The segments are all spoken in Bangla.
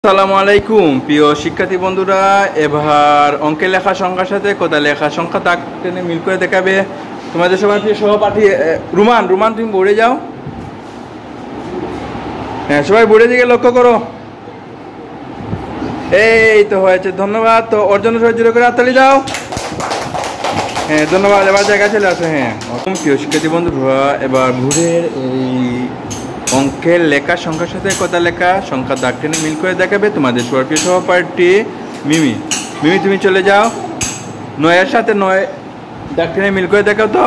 আসসালামু আলাইকুম প্রিয় শিক্ষার্থী বন্ধুরা, এবার অঙ্কের লেখা সংখ্যার সাথে কথা লেখা সংখ্যা দাগ টেনে মিল করে দেখাবে তোমাদের সবার প্রিয় সহপাঠী রুমান। রুমান, তুমি বোর্ডে যাও। হ্যাঁ, সবাই বোর্ডের দিকে লক্ষ্য করো। এই তো হয়েছে, ধন্যবাদ। তো ওর জন্য সবাই জোরে করে হাততালি দাও। হ্যাঁ, ধন্যবাদ। এবার জায়গায় চলে আসো। হ্যাঁ, প্রিয় শিক্ষার্থী বন্ধুরা, এবার বোর্ডের এই অঙ্কের লেখা সংখ্যার সাথে কথা লেখা সংখ্যা দাগ টেনে মিল করে দেখাবে তোমাদের প্রিয় সহপাঠী মিমি। মিমি, তুমি চলে যাও। 9-এর সাথে 9 দাগ টেনে মিল করে দেখাও তো।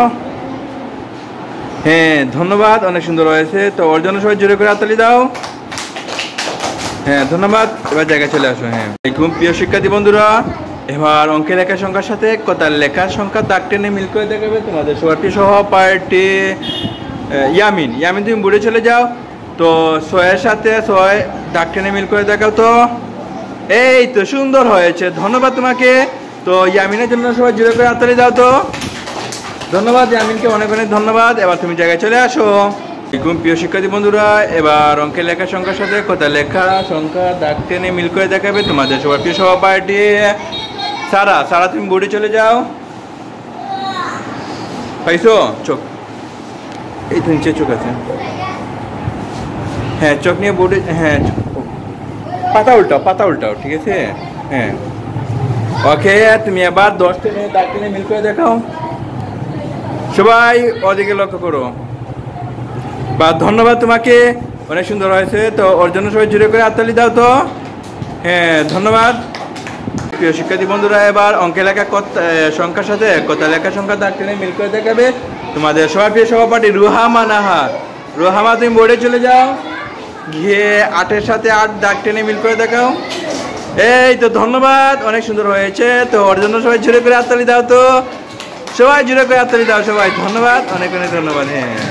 হ্যাঁ, ধন্যবাদ, অনেক সুন্দর হয়েছে। তো ওর জন্য সবাই জোরে করে হাততালি দাও। হ্যাঁ, ধন্যবাদ। এবার জায়গায় চলে আসো। হ্যাঁ, দেখুন প্রিয় শিক্ষার্থী বন্ধুরা, এবার অঙ্কের লেখা সংখ্যার সাথে কথা লেখা সংখ্যা দাগ টেনে মিল করে দেখাবে তোমাদের প্রিয় সহপাঠী ইয়ামিন। ইয়ামিন, তুমি বোর্ডে চলে যাও। তো 6-এর সাথে 6 দাগ টেনে মিল করে দেখাও তো। এই তো সুন্দর হয়েছে, ধন্যবাদ তোমাকে। তো ইয়ামিনের জন্য সবাই জোরে করে হাততালি দাও তো। ধন্যবাদ ইয়ামিনকে, অনেক অনেক ধন্যবাদ। এবার তুমি জায়গায় চলে আসো। দেখুন প্রিয় শিক্ষার্থী বন্ধুরা, এবার অঙ্কের লেখা সংখ্যার সাথে কথা লেখা সংখ্যা দাগ টেনে মিল করে দেখাবে তোমাদের প্রিয় সহপাঠী সারা। সারা, তুমি বোর্ডে চলে যাও। পাইছো চোখ? এই তো নিচে চোখ আছে। হ্যাঁ, চোখ নিয়ে বোর্ডে। হ্যাঁ, পাতা উল্টাও, পাতা উল্টাও, ঠিক আছে। হ্যাঁ, ওকে। তুমি এবার 10 টেনে দাগ টেনে মিল করে দেখাও। সবাই ওদিকে লক্ষ্য করো। বা ধন্যবাদ তোমাকে, অনেক সুন্দর হয়েছে। তো ওর জন্য সবাই জুড়ে করে হাততালি দাও তো। হ্যাঁ, ধন্যবাদ। প্রিয় শিক্ষার্থী বন্ধুরা, এবার অঙ্কের লেখা সংখ্যার সাথে কথা লেখা সংখ্যা দাগ টেনে মিল করে দেখাবে তোমাদের প্রিয় সহপাঠী রুহামা নাহা। রুহামা, তুমি বোর্ডে চলে যাও। গিয়ে 8-এর সাথে 8 দাগ টেনে মিল করে দেখাও। এই তো ধন্যবাদ, অনেক সুন্দর হয়েছে। তো ওর জন্য সবাই জুড়ে করে হাততালি দাও তো। সবাই জুড়ে করে হাততালি দাও। সবাই ধন্যবাদ, অনেক অনেক ধন্যবাদ। হ্যাঁ।